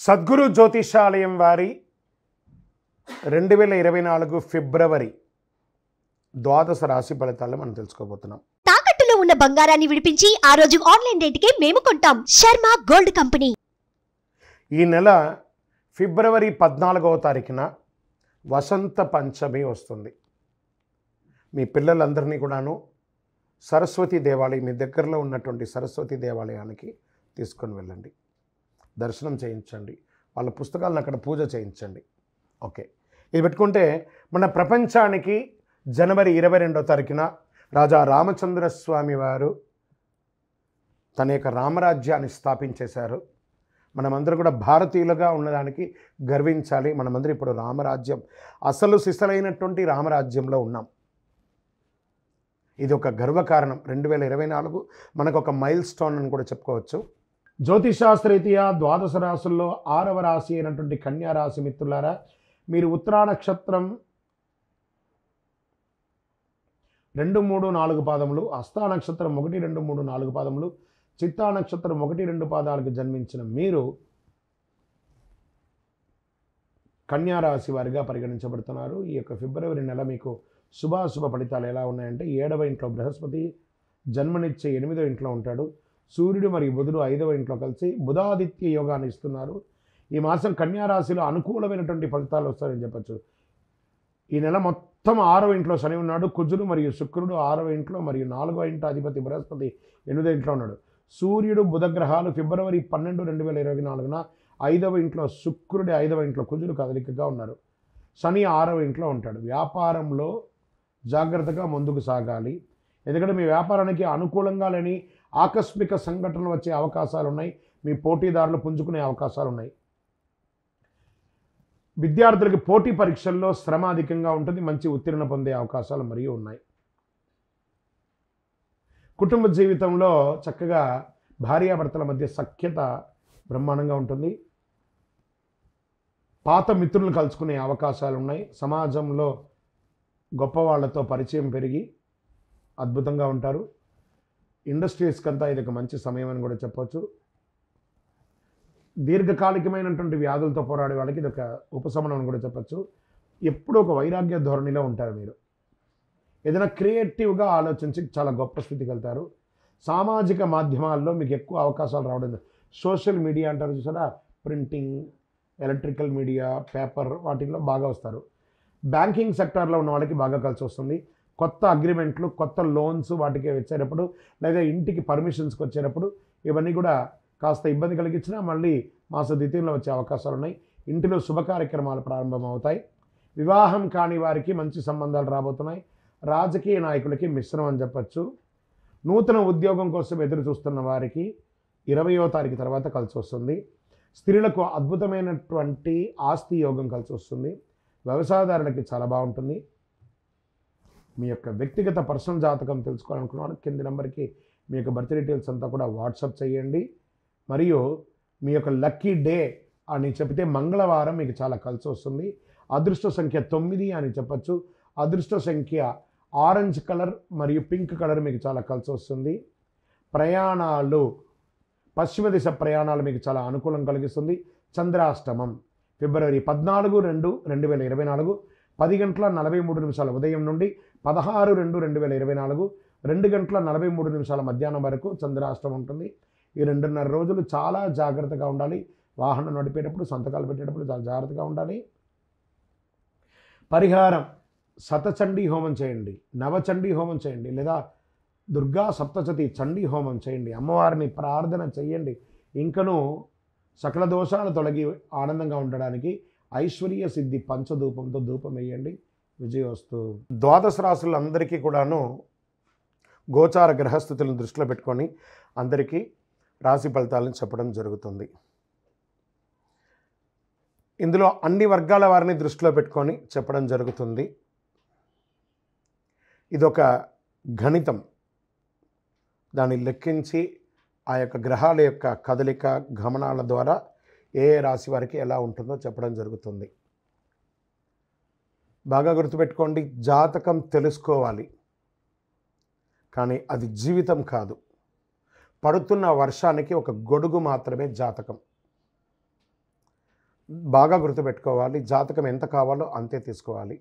సద్గురు జ్యోతిషాలయం వారి 2024 ఫిబ్రవరి ద్వాదశ రాశి ఫలితాలను మనం తెలుసుకోబోతున్నాం. తాకట్టులో ఉన్న బంగారాన్ని విడిపించి ఆ రోజు ఆన్లైన్ రేటుకే మేము కొంటాం. Sharma gold company. ఈ నెల ఫిబ్రవరి 14వ తారీఖున వసంత పంచమి వస్తుంది. మీ పిల్లలందరినీ కూడాను సరస్వతి దేవాలయం, మీ దగ్గరలో ఉన్నటువంటి సరస్వతి దేవాలయానికి తీసుకొని వెళ్ళండి, దర్శనం చేయించండి, వాళ్ళ పుస్తకాలను అక్కడ పూజ చేయించండి. ఓకే, ఇది పెట్టుకుంటే మన ప్రపంచానికి జనవరి 22వ తారీఖున రాజా రామచంద్రస్వామి వారు తన యొక్క రామరాజ్యాన్ని స్థాపించేశారు. మనమందరం కూడా భారతీయులుగా ఉన్నదానికి గర్వించాలి. మనమందరం ఇప్పుడు రామరాజ్యం, అసలు సిసలైనటువంటి రామరాజ్యంలో ఉన్నాం. ఇది ఒక గర్వకారణం. 2024 మనకు ఒక మైల్ స్టోన్ అని కూడా చెప్పుకోవచ్చు. జ్యోతిషాస్త్రరీత్యా ద్వాదశ రాశుల్లో 6వ రాశి అయినటువంటి కన్యా రాశి మిత్రులారా, మీరు ఉత్తరా నక్షత్రం 2, 3, 4 పాదములు, హస్తా నక్షత్రం 1, 2, 3, 4 పాదములు, చిత్తా నక్షత్రం 1, 2 పాదాలకు జన్మించిన మీరు కన్యా రాశి వారిగా పరిగణించబడుతున్నారు. ఈ యొక్క ఫిబ్రవరి నెల మీకు శుభాశుభ ఫలితాలు ఎలా ఉన్నాయంటే, 7వ ఇంట్లో బృహస్పతి జన్మనిచ్చే 8వ ఇంట్లో ఉంటాడు. సూర్యుడు మరియు బుధుడు 5వ ఇంట్లో కలిసి బుధాదిత్య యోగాన్ని ఇస్తున్నారు. ఈ మాసం కన్యా రాశిలో అనుకూలమైనటువంటి ఫలితాలు వస్తాయని చెప్పచ్చు. ఈ నెల మొత్తం 6వ ఇంట్లో శని ఉన్నాడు. కుజుడు మరియు శుక్రుడు 6వ ఇంట్లో మరియు 4వ ఇంట్లో అధిపతి బృహస్పతి 8వ ఇంట్లో ఉన్నాడు. సూర్యుడు బుధ గ్రహాలు ఫిబ్రవరి 12, 2024న 5వ ఇంట్లో శుక్రుడి 5వ ఇంట్లో కుజుడు కదలికగా ఉన్నారు. శని 6వ ఇంట్లో ఉంటాడు. వ్యాపారంలో జాగ్రత్తగా ముందుకు సాగాలి. ఎందుకంటే మీ వ్యాపారానికి అనుకూలంగా లేని ఆకస్మిక సంఘటనలు వచ్చే అవకాశాలు ఉన్నాయి. మీ పోటీదారులు పుంజుకునే అవకాశాలు ఉన్నాయి. విద్యార్థులకి పోటీ పరీక్షల్లో శ్రమ అధికంగా ఉంటుంది. మంచి ఉత్తీర్ణ పొందే అవకాశాలు మరియు ఉన్నాయి. కుటుంబ జీవితంలో చక్కగా భార్యాభర్తల మధ్య సఖ్యత బ్రహ్మాండంగా ఉంటుంది. పాత మిత్రులను కలుసుకునే అవకాశాలు ఉన్నాయి. సమాజంలో గొప్పవాళ్లతో పరిచయం పెరిగి అద్భుతంగా ఉంటారు. ఇండస్ట్రీస్కి అంతా ఇది ఒక మంచి సమయం అని కూడా చెప్పవచ్చు. దీర్ఘకాలికమైనటువంటి వ్యాధులతో పోరాడే వాళ్ళకి ఇది ఒక ఉపశమనం అని కూడా చెప్పచ్చు. ఎప్పుడూ ఒక వైరాగ్య ధోరణిలో ఉంటారు. మీరు ఏదైనా క్రియేటివ్గా ఆలోచించి చాలా గొప్ప స్థితికి వెళ్తారు. సామాజిక మాధ్యమాల్లో మీకు ఎక్కువ అవకాశాలు రావడం, సోషల్ మీడియా అంటారు చూసారా, ప్రింటింగ్, ఎలక్ట్రికల్ మీడియా, పేపర్, వాటిల్లో బాగా వస్తారు. బ్యాంకింగ్ సెక్టార్లో ఉన్న వాళ్ళకి బాగా కలిసి వస్తుంది. కొత్త అగ్రిమెంట్లు, కొత్త లోన్స్ వాటికి వచ్చేటప్పుడు, లేదా ఇంటికి పర్మిషన్స్కి వచ్చేటప్పుడు ఇవన్నీ కూడా కాస్త ఇబ్బంది కలిగించినా మళ్ళీ మాస ద్వితీయంలో వచ్చే అవకాశాలు ఉన్నాయి. ఇంటిలో శుభ కార్యక్రమాలు ప్రారంభమవుతాయి. వివాహం కాని వారికి మంచి సంబంధాలు రాబోతున్నాయి. రాజకీయ నాయకులకి మిశ్రమం అని చెప్పచ్చు. నూతన ఉద్యోగం కోసం ఎదురు చూస్తున్న వారికి 20వ తారీఖు తర్వాత కలిసి వస్తుంది. స్త్రీలకు అద్భుతమైనటువంటి ఆస్తి యోగం కలిసి వస్తుంది. వ్యవసాయదారులకి చాలా బాగుంటుంది. మీ యొక్క వ్యక్తిగత పర్సనల్ జాతకం తెలుసుకోవాలనుకున్నాను, కింది నెంబర్కి మీ యొక్క బర్త్ డీటెయిల్స్ అంతా కూడా వాట్సాప్ చేయండి. మరియు మీ యొక్క లక్కీ డే అని చెప్తే మంగళవారం మీకు చాలా కలిసి వస్తుంది. అదృష్ట సంఖ్య 9 అని చెప్పచ్చు. అదృష్ట సంఖ్య ఆరెంజ్ కలర్ మరియు పింక్ కలర్ మీకు చాలా కలిసి వస్తుంది. ప్రయాణాలు, పశ్చిమ దిశ ప్రయాణాలు మీకు చాలా అనుకూలం కలిగిస్తుంది. చంద్రాష్టమం ఫిబ్రవరి 14, 2, 2024 10:43 ఉదయం నుండి 16, 2, 2024 2:43 మధ్యాహ్నం వరకు చంద్రాష్టమం ఉంటుంది. ఈ 2.5 రోజులు చాలా జాగ్రత్తగా ఉండాలి. వాహనం నడిపేటప్పుడు, సంతకాలు పెట్టేటప్పుడు చాలా జాగ్రత్తగా ఉండాలి. పరిహారం, శతచండీ హోమం చేయండి, నవచండీ హోమం చేయండి, లేదా దుర్గా సప్తశతి చండీ హోమం చేయండి. అమ్మవారిని ప్రార్థన చేయండి. ఇంకనూ సకల దోషాలు తొలగి ఆనందంగా ఉండడానికి ఐశ్వర్య సిద్ధి పంచధూపంతో ధూపం వేయండి. విజయోస్తు. ద్వాదశ రాశులందరికీ కూడాను గోచార గ్రహస్థితులను దృష్టిలో పెట్టుకొని అందరికీ రాశి ఫలితాలను చెప్పడం జరుగుతుంది. ఇందులో అన్ని వర్గాల వారిని దృష్టిలో పెట్టుకొని చెప్పడం జరుగుతుంది. ఇదొక గణితం. దాన్ని లెక్కించి ఆ యొక్క గ్రహాల యొక్క కదలిక, గమనాల ద్వారా ఏ రాశి వారికి ఎలా ఉంటుందో చెప్పడం జరుగుతుంది. బాగా గుర్తుపెట్టుకోండి, జాతకం తెలుసుకోవాలి, కానీ అది జీవితం కాదు. పడుతున్న వర్షానికి ఒక గొడుగు మాత్రమే జాతకం. బాగా గుర్తుపెట్టుకోవాలి. జాతకం ఎంత కావాలో అంతే తీసుకోవాలి.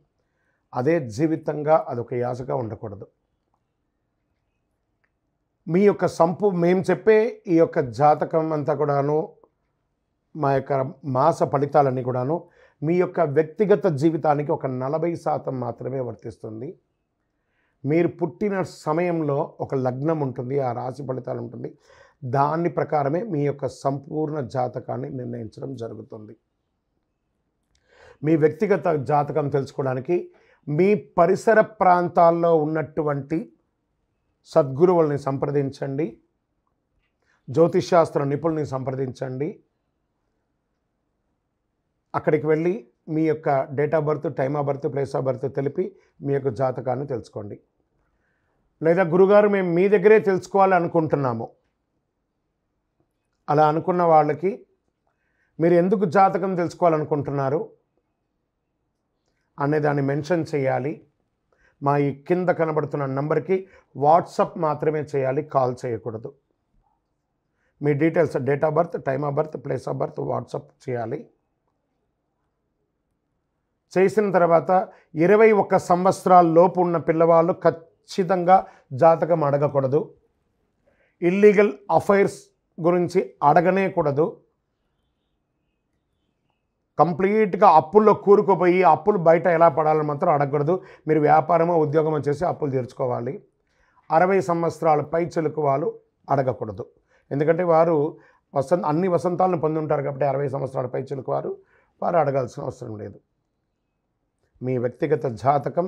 అదే జీవితంగా అదొక యాసగా ఉండకూడదు. మీ యొక్క మేము చెప్పే ఈ యొక్క జాతకం అంతా కూడాను, మా యొక్క మాస ఫలితాలన్నీ కూడాను మీ యొక్క వ్యక్తిగత జీవితానికి ఒక 40% మాత్రమే వర్తిస్తుంది. మీరు పుట్టిన సమయంలో ఒక లగ్నం ఉంటుంది, ఆ రాశి ఫలితాలు ఉంటుంది. దాని ప్రకారమే మీ యొక్క సంపూర్ణ జాతకాన్ని నిర్ణయించడం జరుగుతుంది. మీ వ్యక్తిగత జాతకం తెలుసుకోవడానికి మీ పరిసర ప్రాంతాల్లో ఉన్నటువంటి సద్గురువుల్ని సంప్రదించండి, జ్యోతిష్శాస్త్ర నిపుణుల్ని సంప్రదించండి. అక్కడికి వెళ్ళి మీ యొక్క date of birth, time of birth, place of birth తెలిపి మీ యొక్క జాతకాన్ని తెలుసుకోండి. లేదా గురుగారు మేము మీ దగ్గరే తెలుసుకోవాలి అనుకుంటున్నాము, అలా అనుకున్న వాళ్ళకి మీరు ఎందుకు జాతకం తెలుసుకోవాలనుకుంటున్నారు అనే దాన్ని మెన్షన్ చేయాలి. మా ఈ కింద కనబడుతున్న నంబర్కి వాట్సాప్ మాత్రమే చేయాలి, కాల్ చేయకూడదు. మీ details, date of birth, time of birth, place of birth WhatsApp చేయాలి. చేసిన తర్వాత 21 సంవత్సరాల లోపు ఉన్న పిల్లవాళ్ళు ఖచ్చితంగా జాతకం అడగకూడదు. ఇల్లీగల్ అఫైర్స్ గురించి అడగనే కూడదు. కంప్లీట్గా అప్పుల్లో కూరుకుపోయి అప్పులు బయట ఎలా పడాలని మాత్రం అడగకూడదు. మీరు వ్యాపారమో ఉద్యోగమో చేసి అప్పులు తీర్చుకోవాలి. 60 సంవత్సరాల పై చిలుకు వాళ్ళు అడగకూడదు. ఎందుకంటే వారు అన్ని వసంతాలను పొంది ఉంటారు కాబట్టి 60 సంవత్సరాల పై చిలుకు వారు అడగాల్సిన అవసరం లేదు. మీ వ్యక్తిగత జాతకం,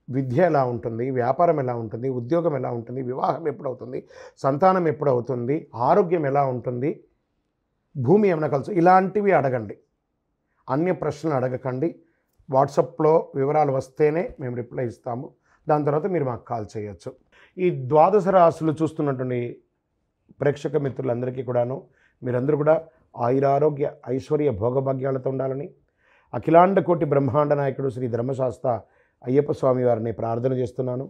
విద్య ఎలా ఉంటుంది, వ్యాపారం ఎలా ఉంటుంది, ఉద్యోగం ఎలా ఉంటుంది, వివాహం ఎప్పుడవుతుంది, సంతానం ఎప్పుడవుతుంది, ఆరోగ్యం ఎలా ఉంటుంది, భూమి ఏమైనా కలుసు, ఇలాంటివి అడగండి. అన్య ప్రశ్నలు అడగకండి. వాట్సాప్లో వివరాలు వస్తేనే మేము రిప్లై ఇస్తాము. దాని తర్వాత మీరు మాకు కాల్ చేయొచ్చు. ఈ 12 రాశులు చూస్తున్నటువంటి ప్రేక్షక మిత్రులందరికీ కూడాను మీరందరూ కూడా ఆయురారోగ్య ఐశ్వర్య భోగభాగ్యాలతో ఉండాలని అఖిలాండ కోటి బ్రహ్మాండ నాయకుడు శ్రీ ధర్మశాస్త్ర అయ్యప్ప స్వామి వారిని ప్రార్థన చేస్తున్నాను.